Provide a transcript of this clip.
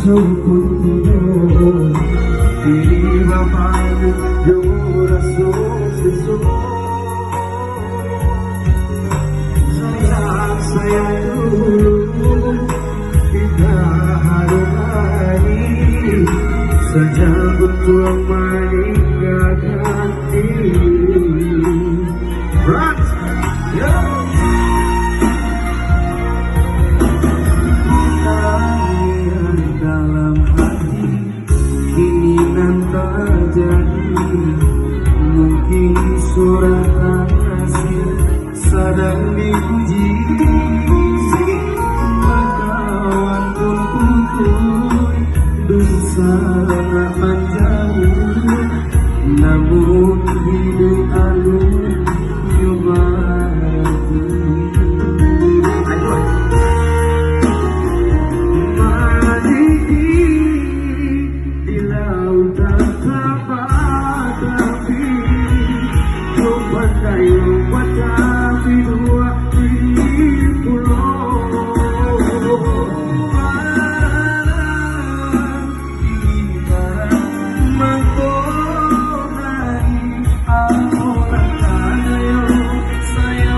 Sempurna diri Bapak Rasul saya dulu tidak hari sejak tuang meninggalkan diri. Dalam hati kini nan terjadi, mungkin surat kasih sedang diuji.